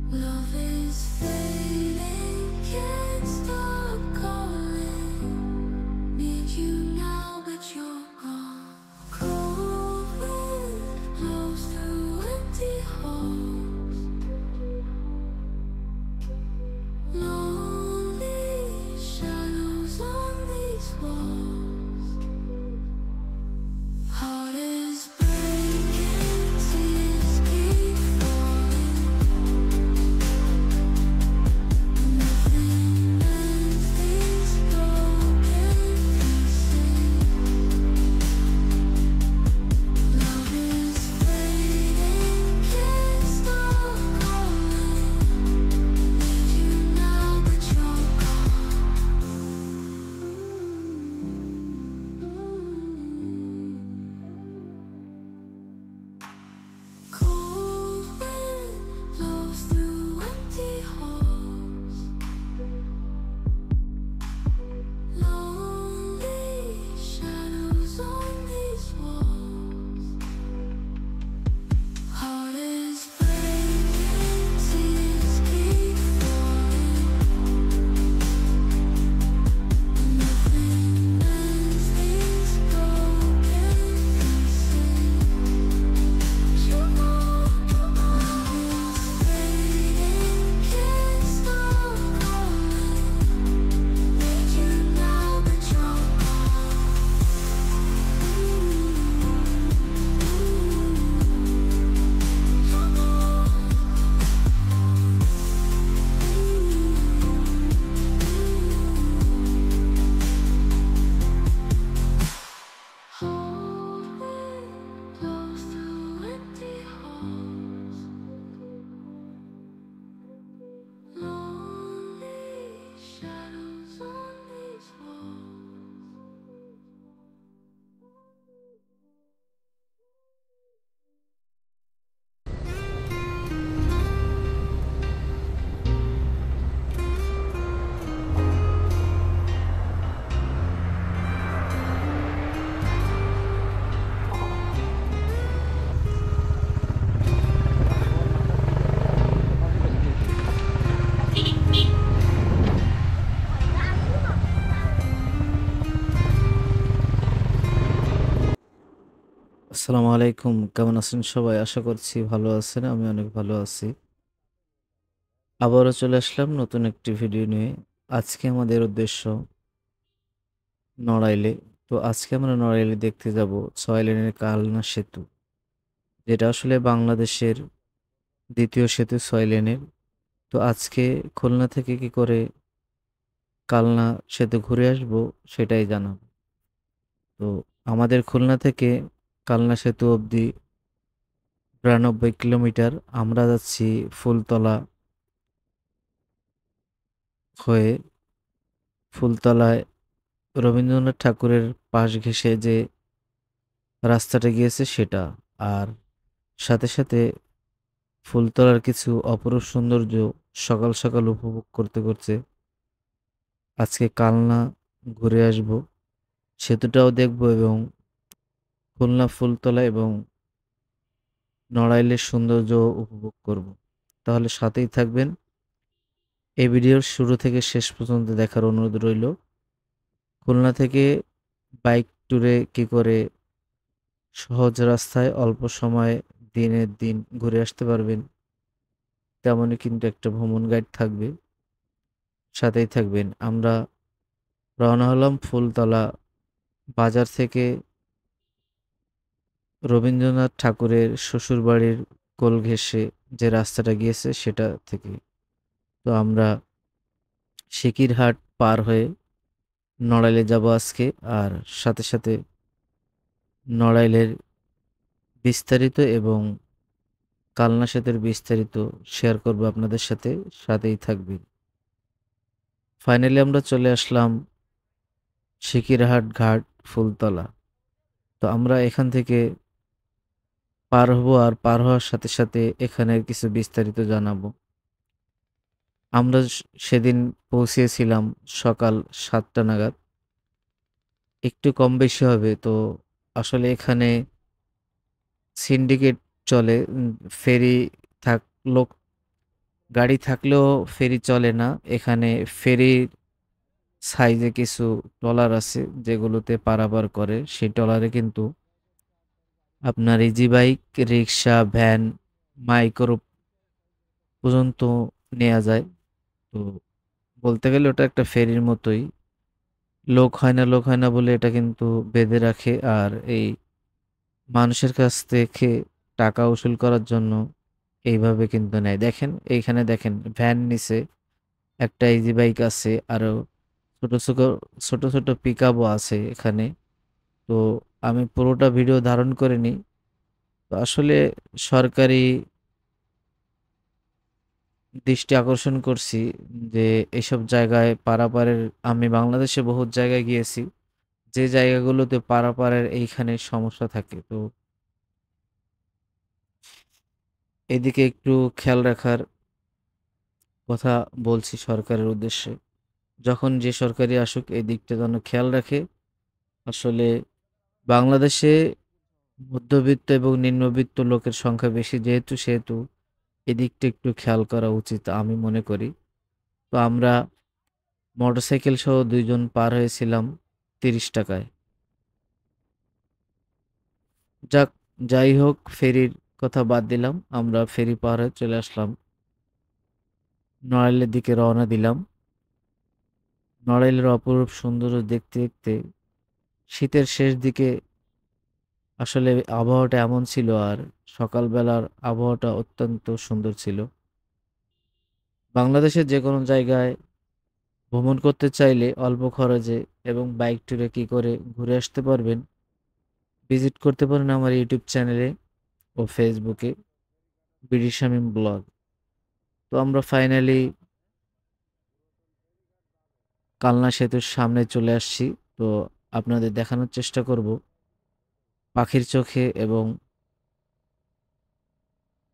Love is fading, can't stop calling. Need you now, but you're gone. Cold wind blows through empty halls. Lonely shadows on these walls. Heart is breaking, tears keep falling. Nothing mends these broken pieces. Love is fading, can't stop calling. Need you now, but you're gone. Cold wind blows through empty halls. Lonely shadows on these walls. Heart is breaking, tears keep falling. Nothing mends these broken pieces. Love is fading, can't stop calling. Need you now, but you're Cold wind blows through empty halls. Lonely shadows on these walls. আসসালামু আলাইকুম, কেমন আছেন সবাই? আশা করছি ভালো আছেন। আমি অনেক ভালো আছি। আবারও চলে আসলাম নতুন একটি ভিডিও নিয়ে। আজকে আমাদের উদ্দেশ্য নড়াইলে। তো আজকে আমরা নড়াইলে দেখতে যাব ৬ লেনের কালনা সেতু, যেটা আসলে বাংলাদেশের দ্বিতীয় সেতু ৬ লেনের। তো আজকে খুলনা থেকে কি করে কালনা সেতু ঘুরে আসবো সেটাই জানাবো। তো আমাদের খুলনা থেকে কালনা সেতু অবধি ৯২ কিলোমিটার। আমরা যাচ্ছি ফুলতলা হয়ে। ফুলতলায় রবীন্দ্রনাথ ঠাকুরের পাশ ঘেঁষে যে রাস্তাটা গিয়েছে সেটা। আর সাথে সাথে ফুলতলার কিছু অপরূপ সৌন্দর্য সকাল সকাল উপভোগ করতে করতে আজকে কালনা ঘুরে আসব, সেতুটাও দেখব এবং খুলনা ফুলতলা এবং নড়াইলের সৌন্দর্য উপভোগ করব। তাহলে সাথেই থাকবেন। এই ভিডিওর শুরু থেকে শেষ পর্যন্ত দেখার অনুরোধ রইল। খুলনা থেকে বাইক ট্যুরে কি করে সহজ রাস্তায় অল্প সময়ে দিনের দিন ঘুরে আসতে পারবেন, তেমনই কিন্তু একটা ভ্রমণ গাইড থাকবে, সাথেই থাকবেন। আমরা রওনা হলাম ফুলতলা বাজার থেকে, রবীন্দ্রনাথ ঠাকুরের শ্বশুরবাড়ির কোল ঘেঁষে যে রাস্তাটা গিয়েছে সেটা থেকে। তো আমরা সিকিরহাট পার হয়ে নড়াইলে যাব আজকে। আর সাথে সাথে নড়াইলের বিস্তারিত এবং কালনা সেতুর বিস্তারিত শেয়ার করব আপনাদের সাথে, সাথেই থাকবেন। ফাইনালি আমরা চলে আসলাম সিকিরহাট ঘাট ফুলতলা। তো আমরা এখান থেকে পার হব, আর পার হওয়ার সাথে সাথে এখানের কিছু বিস্তারিত জানাবো। আমরা সেদিন পৌঁছেছিলাম সকাল ৭টা নাগাদ, একটু কম বেশি হবে। তো আসলে এখানে সিন্ডিকেট চলে, ফেরি থাক লোক গাড়ি থাকলেও ফেরি চলে না। এখানে ফেরির সাইজে কিছু ট্রলার আছে যেগুলোতে পারাপার করে। সেই ট্রলারে কিন্তু আপনার ইজি বাইক, রিক্সা, ভ্যান, মাইক্রো পর্যন্ত নেয়া যায়। তো বলতে গেলে ওটা একটা ফেরির মতোই। লোক হয় না বলে এটা কিন্তু বেঁধে রাখে। আর এই মানুষের কাছ থেকে টাকা উসুল করার জন্য এইভাবে কিন্তু নেয়। দেখেন এইখানে দেখেন ভ্যান নিচে একটা ইজি বাইক আছে, আরো ছোট ছোট ছোট ছোট পিকআপও আছে এখানে। তো আমি পুরোটা ভিডিও ধারণ করিনি। তো আসলে সরকারি দৃষ্টি আকর্ষণ করছি যে এসব জায়গায় পারাপারের, আমি বাংলাদেশে বহুত জায়গায় গিয়েছি যে জায়গাগুলোতে পারাপারের এইখানে সমস্যা থাকে। তো এদিকে একটু খেয়াল রাখার কথা বলছি সরকারের উদ্দেশ্যে। যখন যে সরকারি আসুক এই দিকটা যেন খেয়াল রাখে। আসলে বাংলাদেশে মধ্যবিত্ত এবং নিম্নবিত্ত লোকের সংখ্যা বেশি যেহেতু, সেহেতু এদিকটা একটু খেয়াল করা উচিত আমি মনে করি। তো আমরা মোটরসাইকেল সহ ২ জন পার হয়েছিলাম ৩০ টাকায়। যাক, যাই হোক, ফেরির কথা বাদ দিলাম। আমরা ফেরি পার হয়ে চলে আসলাম। নড়াইলের দিকে রওনা দিলাম। নড়াইলের অপরূপ সৌন্দর্য দেখতে দেখতে শীতের শেষ দিকে আসলে আবহাওয়াটা এমন ছিল, আর সকালবেলার আবহাওয়াটা অত্যন্ত সুন্দর ছিল। বাংলাদেশের যেকোনো জায়গায় ভ্রমণ করতে চাইলে অল্প খরচে এবং বাইক ট্যুরে কি করে ঘুরে আসতে পারবেন, ভিজিট করতে পারেন আমার ইউটিউব চ্যানেলে ও ফেসবুকে বিডি শামীম ব্লগ। তো আমরা ফাইনালি কালনা সেতুর সামনে চলে আসছি। তো আপনাদের দেখানোর চেষ্টা করব পাখির চোখে এবং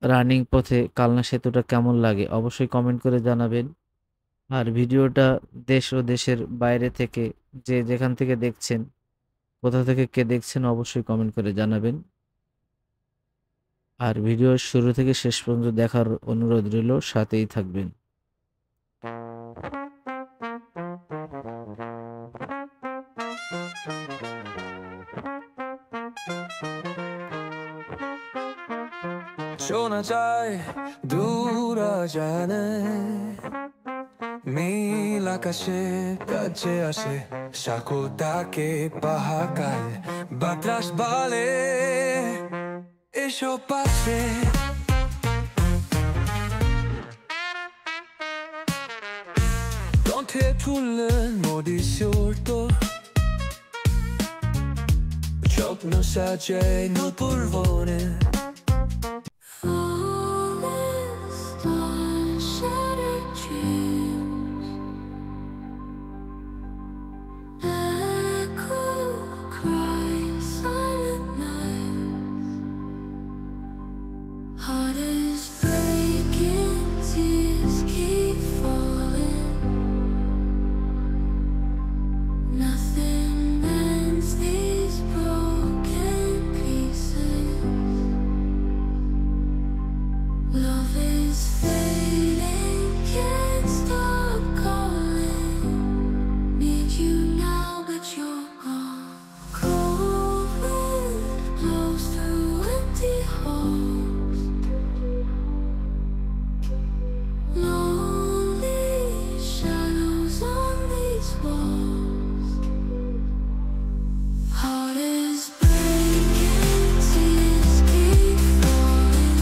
রানিং পথে কালনা সেতুটা কেমন লাগে, অবশ্যই কমেন্ট করে জানাবেন। আর ভিডিওটা দেশ ও দেশের বাইরে থেকে যে যেখান থেকে দেখছেন, কোথা থেকে কে দেখছেন অবশ্যই কমেন্ট করে জানাবেন। আর ভিডিওর শুরু থেকে শেষ পর্যন্ত দেখার অনুরোধ রইল, সাথেই থাকবেন। শোনা যায় দূর জানে নীল আকাশে কাছে আসে সাকুতাকে পাহাকাল বাতাস বলে এসো পাশে কণ্ঠে তুললেন মোদি সুরতো স্বপ্ন সাজে নূপুর বনে Heart is breaking, tears keep falling. Nothing mends these broken pieces. Love is fading, can't stop calling. Need you now, but you're gone. Cold wind blows through empty halls. Lonely shadows on these walls. Heart is breaking, tears keep falling.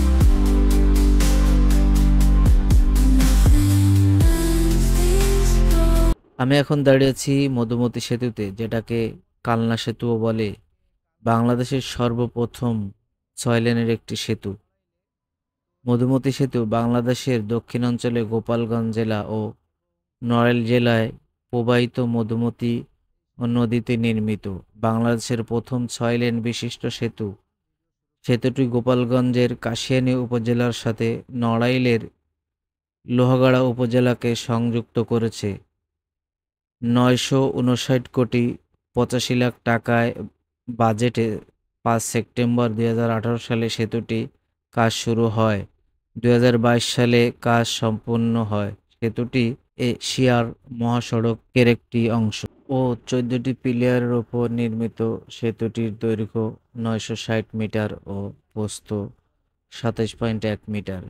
Nothing mends these broken. আমি এখন দাঁড়িয়ে আছি মধুমতি সেতুতে, যেটাকে কালনা সেতুও বলে। বাংলাদেশের সর্বপ্রথম ৬ লেনের একটি সেতু। মধুমতি সেতু বাংলাদেশের দক্ষিণাঞ্চলে গোপালগঞ্জ জেলা ও নড়াইল জেলায় প্রবাহিত মধুমতি নদীতে নির্মিত বাংলাদেশের প্রথম ৬ লেন বিশিষ্ট সেতু। সেতুটি গোপালগঞ্জের কাশিয়ানী উপজেলার সাথে নড়াইলের লোহাগাড়া উপজেলাকে সংযুক্ত করেছে। ৯৫৯ কোটি ৮৫ লাখ টাকায় বাজেটে ৫ সেপ্টেম্বর ২০১৮ সালে সেতুটি কাজ শুরু হয়। 2022 সালে কাজ সম্পন্ন হয়। সেতুটি এশিয়ার মহাসড়কের একটি অংশ ও 14টি পিলারের উপর নির্মিত। সেতুটির দৈর্ঘ্য 960 মিটার ও প্রস্থ 27.1 মিটার।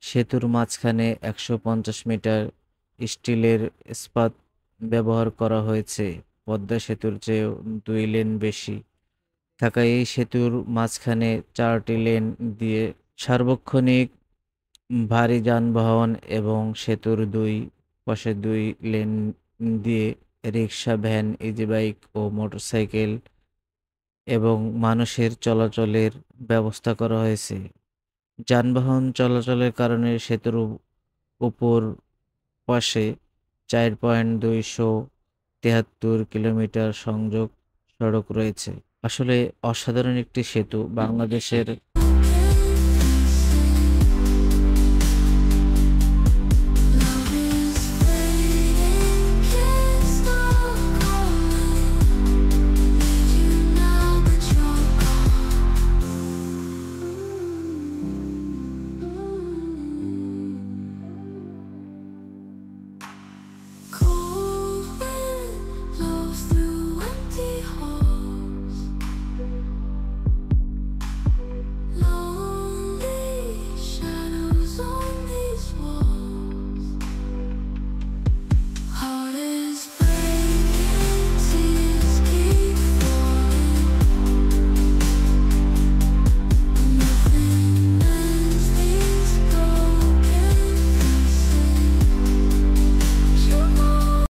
সেতুর মাঝখানে 150 মিটার স্টিলের ইস্পাত ব্যবহার করা হয়েছে। পদ্মা সেতুর চেয়েও 2 লেন বেশি থাকা এই সেতুর মাঝখানে 4টি লেন দিয়ে সার্বক্ষণিক ভারী যানবাহন এবং সেতুর 2 পাশে 2 লেন দিয়ে রিক্সা, ভ্যান, ইজিবাইক ও মোটরসাইকেল এবং মানুষের চলাচলের ব্যবস্থা করা হয়েছে। যানবাহন চলাচলের কারণে সেতুর উপর পাশে 4.273 কিলোমিটার সংযোগ সড়ক রয়েছে। আসলে অসাধারণ একটি সেতু। বাংলাদেশের